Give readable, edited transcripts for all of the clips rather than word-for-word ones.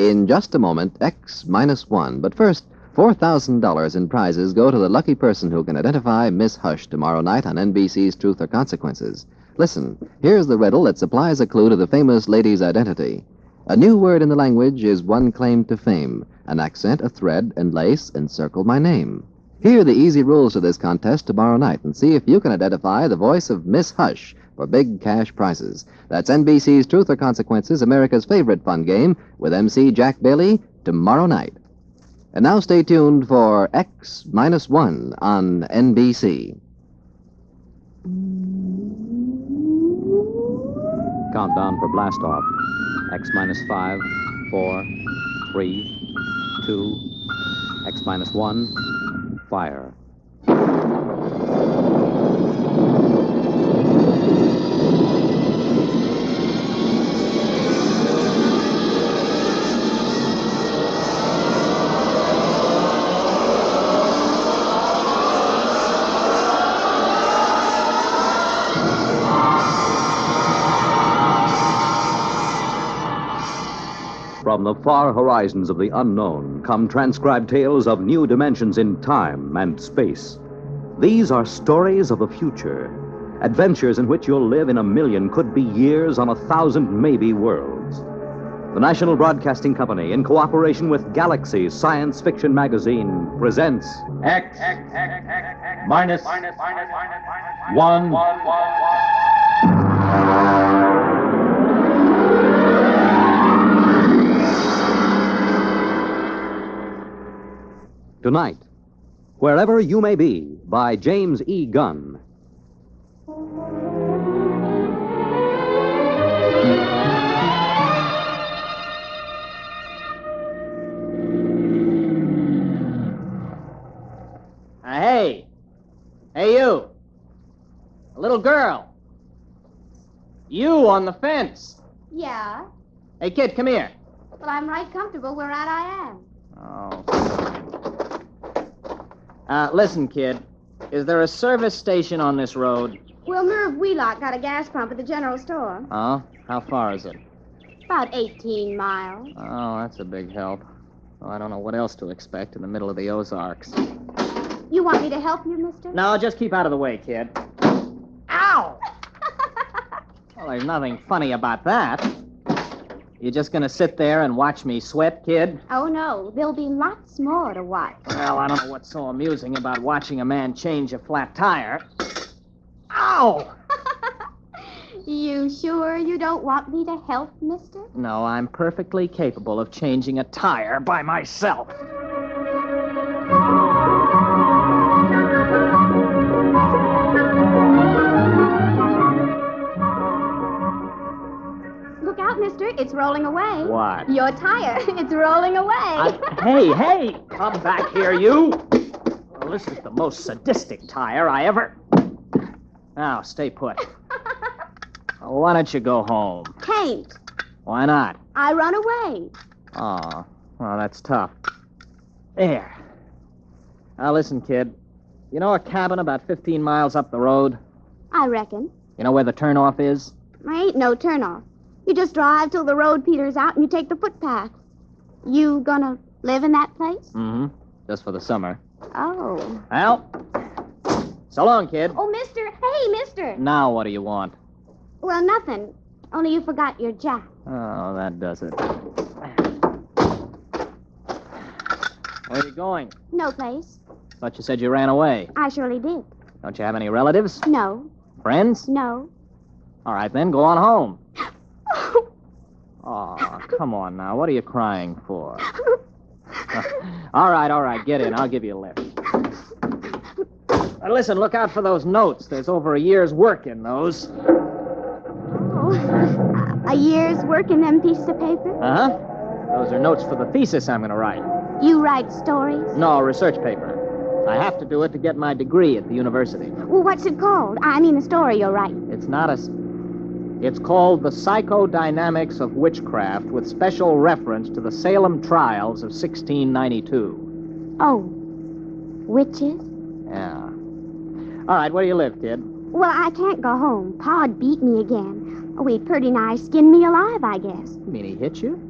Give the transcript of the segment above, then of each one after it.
In just a moment, X minus 1. But first, $4,000 in prizes go to the lucky person who can identify Miss Hush tomorrow night on NBC's Truth or Consequences. Listen, here's the riddle that supplies a clue to the famous lady's identity. A new word in the language is one claim to fame. An accent, a thread, and lace encircle my name. Hear the easy rules to this contest tomorrow night and see if you can identify the voice of Miss Hush for big cash prizes. That's NBC's Truth or Consequences, America's favorite fun game, with MC Jack Bailey tomorrow night. And now stay tuned for X minus 1 on NBC. Countdown for blast off. X minus 5, 4, 3, 2, X minus 1, fire. From the far horizons of the unknown come transcribed tales of new dimensions in time and space. These are stories of the future, adventures in which you'll live in a million, could be years, on 1,000 maybe worlds. The National Broadcasting Company, in cooperation with Galaxy Science Fiction Magazine, presents X minus 1. Tonight, Wherever You May Be, by James E. Gunn. Hey, you. A little girl. You on the fence. Yeah? Hey, kid, come here. Well, I'm right comfortable where I am. Oh. Listen, kid. Is there a service station on this road? Well, Merv Wheelock got a gas pump at the general store. Oh? How far is it? About 18 miles. Oh, that's a big help. Oh, I don't know what else to expect in the middle of the Ozarks. You want me to help you, mister? No, just keep out of the way, kid. Ow! Well, there's nothing funny about that. You just gonna sit there and watch me sweat, kid? Oh, no. There'll be lots more to watch. Well, I don't know what's so amusing about watching a man change a flat tire. Ow! You sure you don't want me to help, mister? No, I'm perfectly capable of changing a tire by myself. Look out, mister. It's rolling away. What? Your tire. It's rolling away. Hey, come back here, you. Well, this is the most sadistic tire I ever... Now, stay put. Why don't you go home? Can't. Why not? I run away. Oh, well, that's tough. There. Now, listen, kid. You know a cabin about 15 miles up the road? I reckon. You know where the turnoff is? There ain't no turnoff. You just drive till the road peters out and you take the footpath. You gonna live in that place? Mm-hmm. Just for the summer. Oh. Well, so long, kid. Oh, mister. Hey, mister. Now what do you want? Well, nothing. Only you forgot your jack. Oh, that does it. Where are you going? No place. Thought you said you ran away. I surely did. Don't you have any relatives? No. Friends? No. All right, then, go on home. Oh, come on now. What are you crying for? All right. Get in. I'll give you a lift. Listen, look out for those notes. There's over a year's work in those. Oh. A year's work in them pieces of paper? Uh-huh. Those are notes for the thesis I'm going to write. You write stories? No, research paper. I have to do it to get my degree at the university. Well, what's it called? I mean, the story you'll write. It's called The Psychodynamics of Witchcraft, with special reference to the Salem trials of 1692. Oh. Witches? Yeah. All right, where do you live, kid? Well, I can't go home. Pa'd beat me again. Oh, he'd pretty nigh skinned me alive, I guess. You mean he hit you?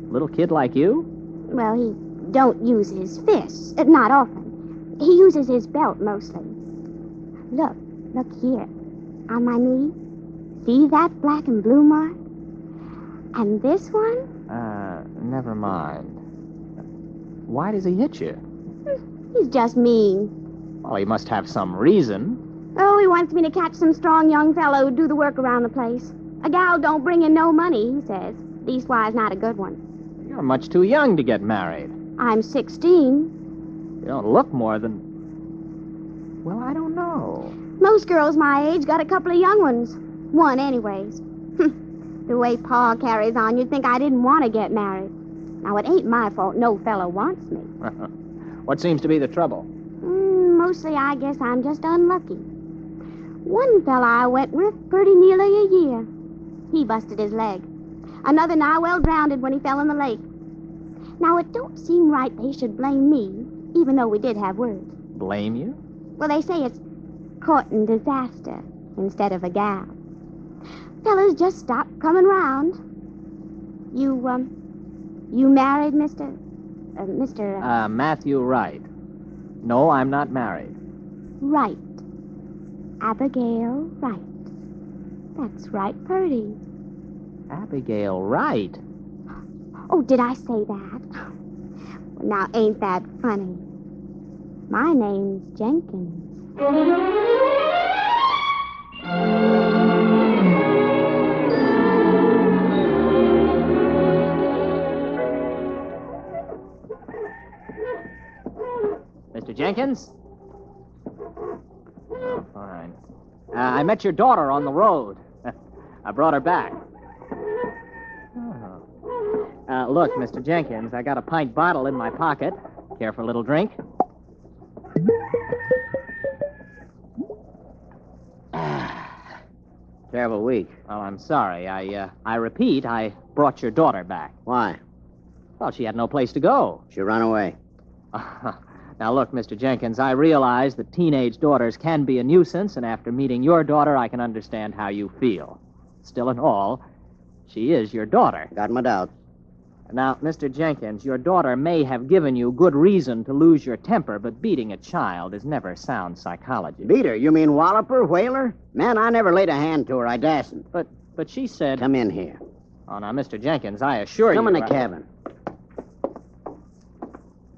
Little kid like you? Well, he don't use his fists. Not often. He uses his belt mostly. Look here. On my knee. See that black and blue mark? And this one? Never mind. Why does he hit you? He's just mean. Well, he must have some reason. Oh, he wants me to catch some strong young fellow who do the work around the place. A gal don't bring in no money, he says. Leastwise, not a good one. You're much too young to get married. I'm 16. You don't look more than... Well, I don't know. Most girls my age got a couple of young ones. One, anyways. The way Pa carries on, you'd think I didn't want to get married. Now, it ain't my fault no fellow wants me. What seems to be the trouble? Mostly, I guess I'm just unlucky. One fella I went with pretty nearly a year. He busted his leg. Another nigh well drowned when he fell in the lake. Now, it don't seem right they should blame me, even though we did have words. Blame you? Well, they say it's courting disaster instead of a gal. Fellas just stop coming round. You married, Mr. Matthew Wright. No, I'm not married. Wright. Abigail Wright. That's right, Purdy. Abigail Wright? Oh, did I say that? Well, now, ain't that funny? My name's Jenkins. Mr. Jenkins? Oh, fine. I met your daughter on the road. I brought her back. Oh. Look, Mr. Jenkins, I got a pint bottle in my pocket. Care for a little drink? Terrible week. Well, I'm sorry. I repeat, I brought your daughter back. Why? Well, she had no place to go. She ran away. Now, look, Mr. Jenkins, I realize that teenage daughters can be a nuisance, and after meeting your daughter, I can understand how you feel. Still in all, she is your daughter. Got my doubts. Now, Mr. Jenkins, your daughter may have given you good reason to lose your temper, but beating a child is never sound psychology. Beat her? You mean wallop her, whale her? Man, I never laid a hand to her. I dasn't. But she said... Come in here. Oh, now, Mr. Jenkins, I assure you... Come in the cabin.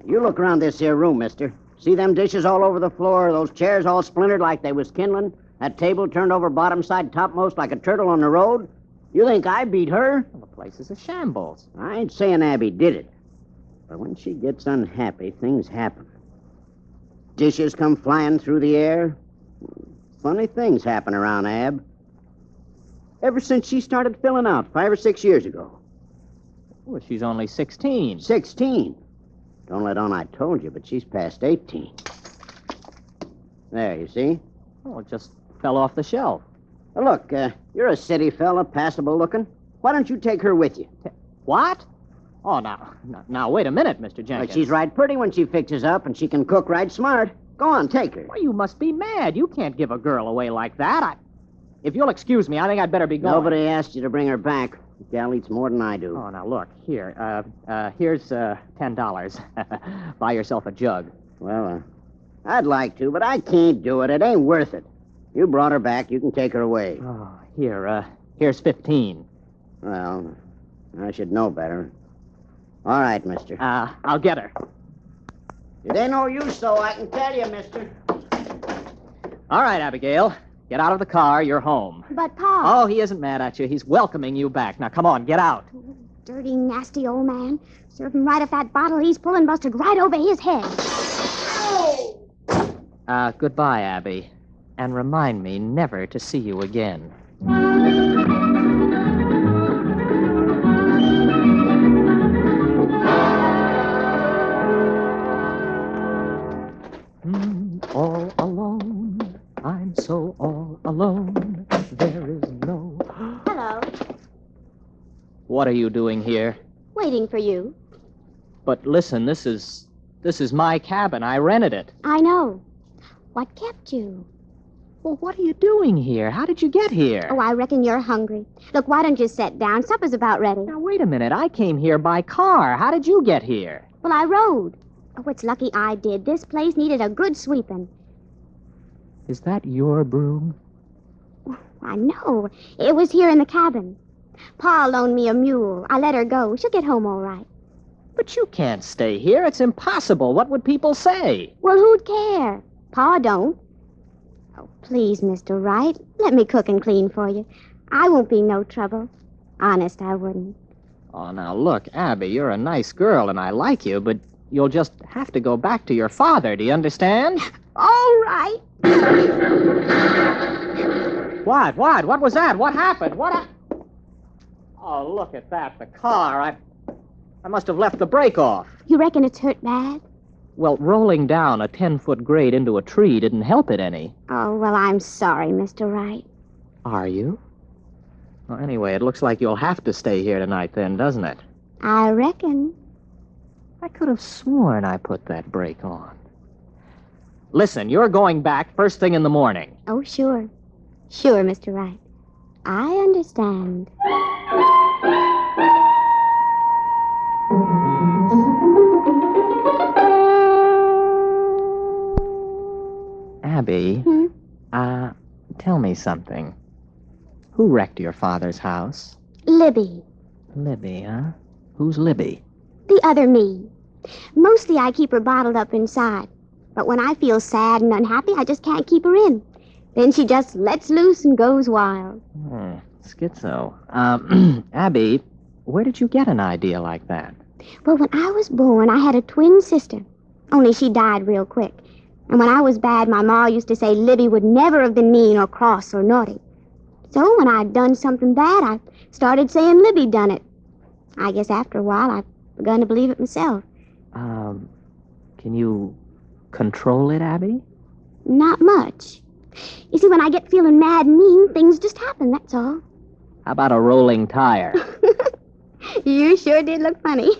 You look around this here room, mister. See them dishes all over the floor, those chairs all splintered like they was kindling, that table turned over bottom side topmost like a turtle on the road? You think I beat her? Well, the place is a shambles. I ain't saying Abby did it. But when she gets unhappy, things happen. Dishes come flying through the air. Funny things happen around Ab. Ever since she started filling out 5 or 6 years ago. Well, she's only 16. 16? Don't let on I told you, but she's past 18. There, you see? Oh, it just fell off the shelf. Well, look, you're a city fella, passable looking. Why don't you take her with you? What? Oh, now, wait a minute, Mr. Jenkins. Well, she's right pretty when she fixes up, and she can cook right smart. Go on, take her. Why, you must be mad. You can't give a girl away like that. If you'll excuse me, I think I'd better be going. Nobody asked you to bring her back. The gal eats more than I do. Oh, now, look, here. Here's $10. Buy yourself a jug. Well, I'd like to, but I can't do it. It ain't worth it. You brought her back. You can take her away. Oh, here's 15. Well, I should know better. All right, mister. I'll get her. It ain't no use, though, I can tell you, mister. All right, Abigail. Get out of the car. You're home. But, Pa... Oh, he isn't mad at you. He's welcoming you back. Now, come on, get out. Dirty, nasty old man. Serve him right if that bottle he's pulling busted right over his head. Goodbye, Abby. And remind me never to see you again. All alone. I'm so all alone. There is no... Hello. What are you doing here? Waiting for you. But listen, this is my cabin. I rented it. I know. What kept you? Well, what are you doing here? How did you get here? Oh, I reckon you're hungry. Look, why don't you sit down? Supper's about ready. Now, wait a minute. I came here by car. How did you get here? Well, I rode. Oh, it's lucky I did. This place needed a good sweeping. Is that your broom? I know. It was here in the cabin. Pa loaned me a mule. I let her go. She'll get home all right. But you can't stay here. It's impossible. What would people say? Well, who'd care? Pa don't. Oh, please, Mr. Wright, let me cook and clean for you. I won't be no trouble. Honest, I wouldn't. Oh, now, look, Abby, you're a nice girl, and I like you, but you'll just have to go back to your father. Do you understand? All right. What? What was that? What happened? Oh, look at that. The car. I must have left the brake off. You reckon it's hurt bad? Well, rolling down a 10-foot grade into a tree didn't help it any. Oh, well, I'm sorry, Mr. Wright. Are you? Well, anyway, it looks like you'll have to stay here tonight then, doesn't it? I reckon. I could have sworn I put that brake on. Listen, you're going back first thing in the morning. Oh, sure. Sure, Mr. Wright. I understand. Abby, tell me something. Who wrecked your father's house? Libby. Libby, huh? Who's Libby? The other me. Mostly I keep her bottled up inside. But when I feel sad and unhappy, I just can't keep her in. Then she just lets loose and goes wild. Schizo. Abby, where did you get an idea like that? Well, when I was born, I had a twin sister. Only she died real quick. And when I was bad, my ma used to say Libby would never have been mean or cross or naughty. So when I'd done something bad, I started saying Libby done it. I guess after a while, I begun to believe it myself. Can you control it, Abby? Not much. You see, when I get feeling mad and mean, things just happen, that's all. How about a rolling tire? You sure did look funny.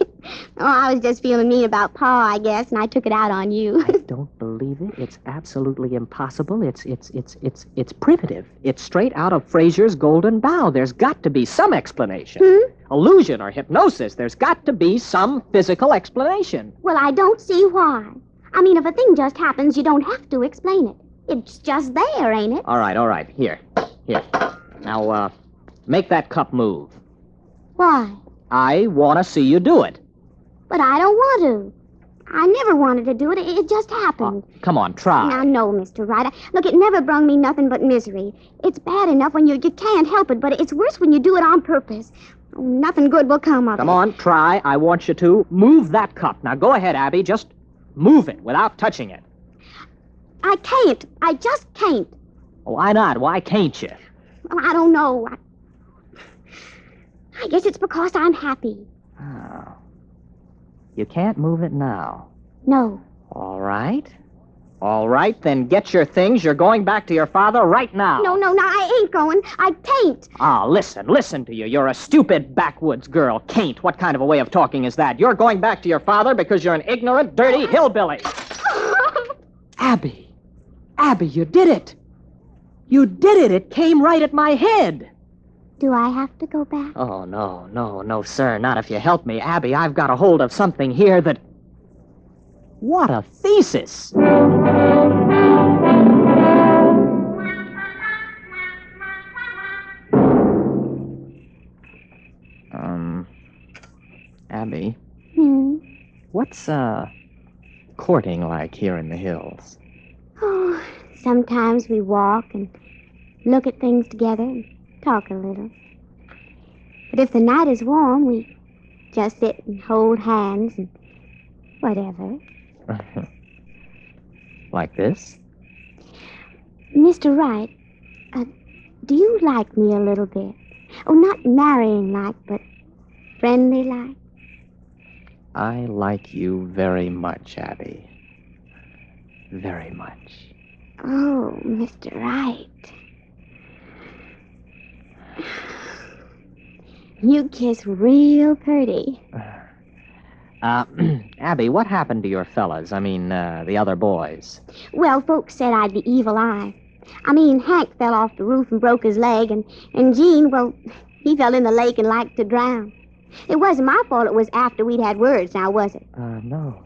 Oh, I was just feeling mean about Pa, I guess, and I took it out on you. I don't believe it. It's absolutely impossible. It's primitive. It's straight out of Fraser's Golden Bough. There's got to be some explanation. Illusion or hypnosis. There's got to be some physical explanation. Well, I don't see why. I mean, if a thing just happens, you don't have to explain it. It's just there, ain't it? All right. Here. Now, make that cup move. Why? I want to see you do it. But I don't want to. I never wanted to do it. It just happened. Come on, try. Now, no, Mr. Wright. Look, it never brung me nothing but misery. It's bad enough when you can't help it, but it's worse when you do it on purpose. Oh, nothing good will come of it. Come on, try. I want you to. Move that cup. Now, go ahead, Abby. Just move it without touching it. I can't. I just can't. Why not? Why can't you? Well, I don't know. I guess it's because I'm happy. Oh. You can't move it now. No. All right, then get your things. You're going back to your father right now. No, I ain't going. I can't. Listen to you. You're a stupid backwoods girl. Can't. What kind of a way of talking is that? You're going back to your father because you're an ignorant, dirty hillbilly. Abby, you did it. You did it. It came right at my head. Do I have to go back? Oh, no, sir. Not if you help me. Abby, I've got a hold of something here that... What a thesis! Abby? What's, courting like here in the hills? Oh, sometimes we walk and look at things together and talk a little. But if the night is warm, we just sit and hold hands and whatever. Like this? Mr. Wright, do you like me a little bit? Oh, not marrying like, but friendly like? I like you very much, Abby. Very much. Oh, Mr. Wright. You kiss real pretty. Abby, what happened to your fellas? I mean, the other boys. Well, folks said I'd the evil eye. I mean, Hank fell off the roof and broke his leg, and Gene, well, he fell in the lake and liked to drown. It wasn't my fault it was after we'd had words, now was it? No.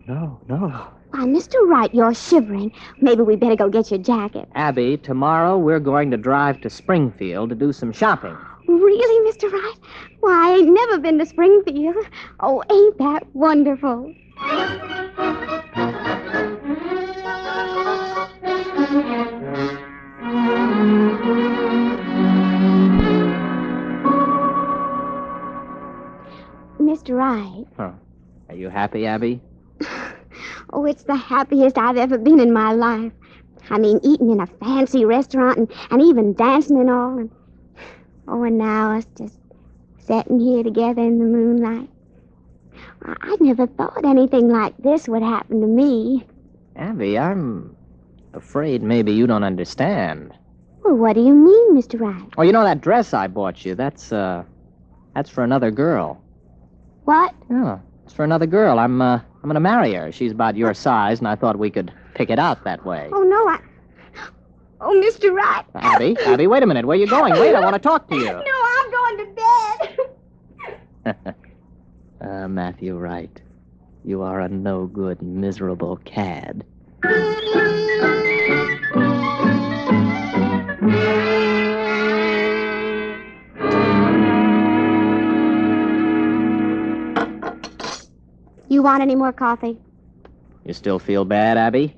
Why, Mr. Wright, you're shivering. Maybe we'd better go get your jacket. Abby, tomorrow we're going to drive to Springfield to do some shopping. Really, Mr. Wright? Why, I ain't never been to Springfield. Oh, ain't that wonderful? Mr. Wright. Huh. Are you happy, Abby? Oh, it's the happiest I've ever been in my life. I mean, eating in a fancy restaurant and even dancing and all. And now us just sitting here together in the moonlight. I never thought anything like this would happen to me. Abby, I'm afraid maybe you don't understand. Well, what do you mean, Mr. Wright? Oh, you know that dress I bought you? That's for another girl. What? Yeah, it's for another girl. I'm gonna marry her. She's about your size, and I thought we could pick it out that way. Oh, no, Oh, Mr. Wright. Abby, wait a minute. Where are you going? Wait, I want to talk to you. No, I'm going to bed. Matthew Wright, you are a no-good, miserable cad. You want any more coffee? You still feel bad, Abby?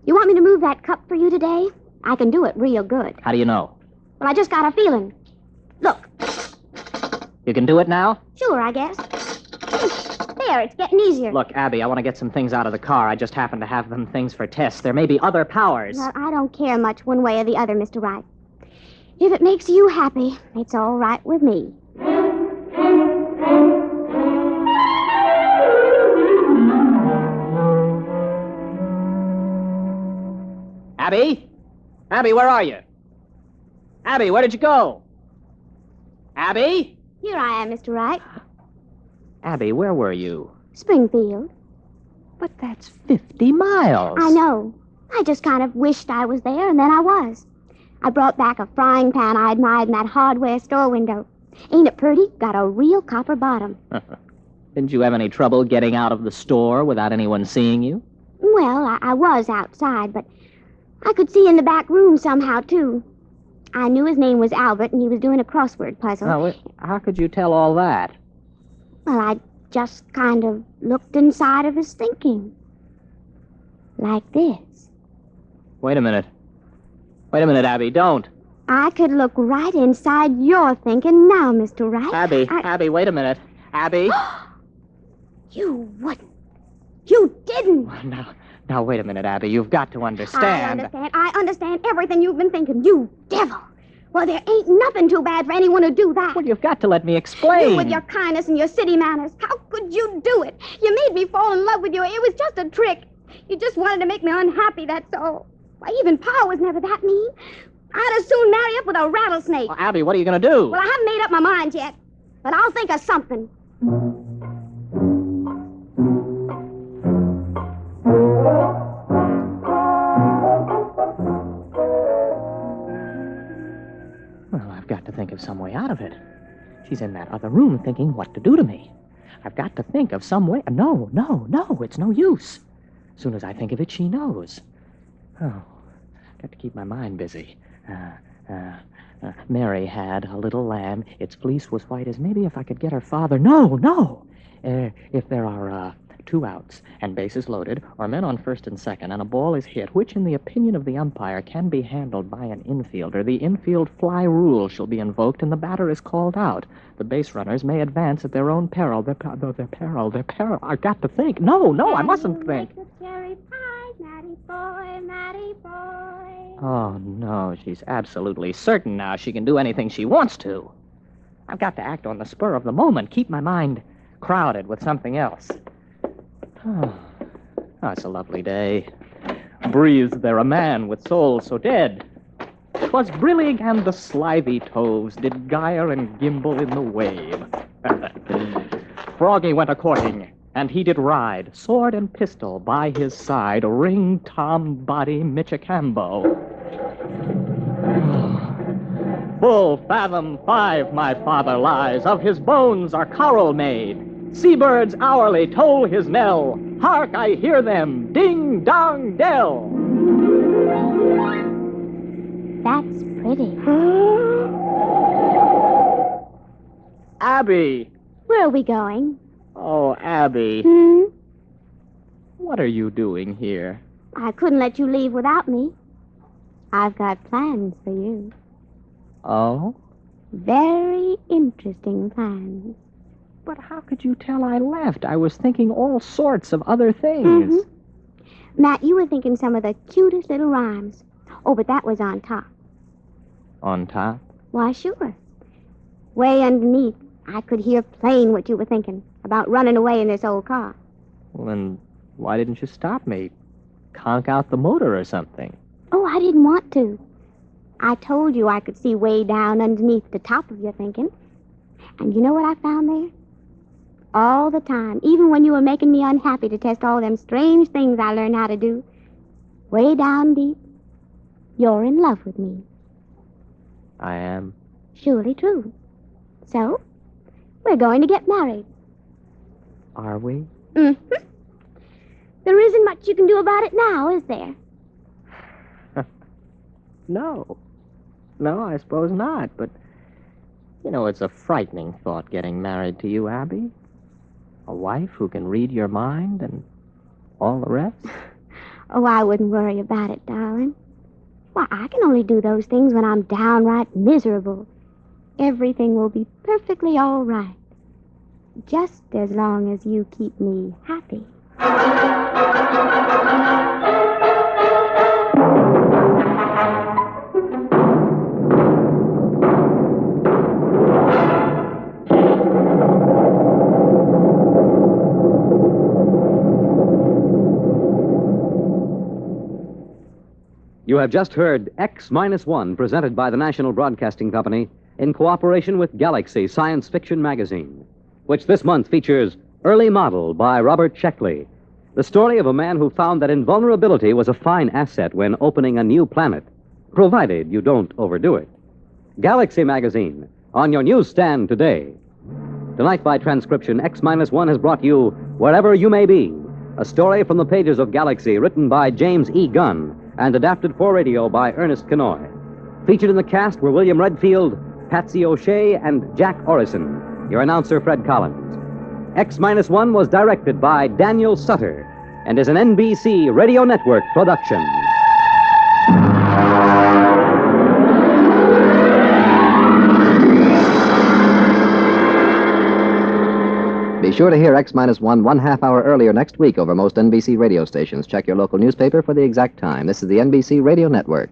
You want me to move that cup for you today? I can do it real good. How do you know? Well, I just got a feeling. Look. You can do it now? Sure, I guess. There, it's getting easier. Look, Abby, I want to get some things out of the car. I just happen to have them things for tests. There may be other powers. Well, I don't care much one way or the other, Mr. Wright. If it makes you happy, it's all right with me. Abby? Abby, where are you? Abby, where did you go? Abby? Here I am, Mr. Wright. Abby, where were you? Springfield. But that's 50 miles. I know. I just kind of wished I was there, and then I was. I brought back a frying pan I admired in that hardware store window. Ain't it pretty? Got a real copper bottom. Didn't you have any trouble getting out of the store without anyone seeing you? Well, I was outside, but I could see in the back room somehow, too. I knew his name was Albert, and he was doing a crossword puzzle. Oh, how could you tell all that? Well, I just kind of looked inside of his thinking. Like this. Wait a minute. Wait a minute, Abby, don't. I could look right inside your thinking now, Mr. Wright. Abby, wait a minute. Abby? You wouldn't. You didn't. Now, wait a minute, Abby. You've got to understand. I understand everything you've been thinking. You devil. Well, there ain't nothing too bad for anyone to do that. Well, you've got to let me explain. You with your kindness and your city manners. How could you do it? You made me fall in love with you. It was just a trick. You just wanted to make me unhappy, that's all. Why, even Pa was never that mean. I'd as soon marry up with a rattlesnake. Well, Abby, what are you going to do? Well, I haven't made up my mind yet, but I'll think of something. Well, I've got to think of some way out of it. She's in that other room thinking what to do to me. I've got to think of some way. No, it's no use. As soon as I think of it, she knows. Oh, got to keep my mind busy. Mary had a little lamb. Its fleece was white as maybe if I could get her father. No. If there are 2 outs and bases loaded, or men on first and second, and a ball is hit, which in the opinion of the umpire can be handled by an infielder, the infield fly rule shall be invoked and the batter is called out. The base runners may advance at their own peril. Their peril. I've got to think. No, I mustn't think. Matty boy. Oh, no, she's absolutely certain now she can do anything she wants to. I've got to act on the spur of the moment, keep my mind crowded with something else. Oh, it's a lovely day. Breathes there a man with soul so dead. 'Twas brillig and the slithy toves did gyre and gimble in the wave. Froggy went a-courting, and he did ride, sword and pistol by his side, ring Tom Body Michicambo. Full fathom 5 my father lies, of his bones are coral made. Seabirds hourly toll his knell. Hark, I hear them, ding dong dell. That's pretty. Abby! Where are we going? Oh, Abby, Hmm? what are you doing here? I couldn't let you leave without me. I've got plans for you. Oh? Very interesting plans. But how could you tell I left? I was thinking all sorts of other things. Mm-hmm. Matt, you were thinking some of the cutest little rhymes. Oh, but that was on top. On top? Why, sure. Way underneath, I could hear plain what you were thinking about running away in this old car. Well, then why didn't you stop me? Conk out the motor or something. Oh, I didn't want to. I told you I could see way down underneath the top of your thinking. And you know what I found there? All the time, even when you were making me unhappy to test all them strange things I learned how to do, way down deep, you're in love with me. I am. Surely true. So, we're going to get married. Are we? Mm-hmm. There isn't much you can do about it now, is there? No. No, I suppose not. But, you know, it's a frightening thought getting married to you, Abby. A wife who can read your mind and all the rest. Oh, I wouldn't worry about it, darling. Why, I can only do those things when I'm downright miserable. Everything will be perfectly all right. Just as long as you keep me happy. You have just heard X-1, presented by the National Broadcasting Company in cooperation with Galaxy Science Fiction Magazine, which this month features Early Model by Robert Sheckley, the story of a man who found that invulnerability was a fine asset when opening a new planet, provided you don't overdo it. Galaxy Magazine, on your newsstand today. Tonight, by transcription, X-1 has brought you Wherever You May Be, a story from the pages of Galaxy written by James E. Gunn and adapted for radio by Ernest Kenoy. Featured in the cast were William Redfield, Patsy O'Shea, and Jack Orrison. Your announcer, Fred Collins. X-1 was directed by Daniel Sutter and is an NBC Radio Network production. Be sure to hear X-1 1/2 hour earlier next week over most NBC radio stations. Check your local newspaper for the exact time. This is the NBC Radio Network.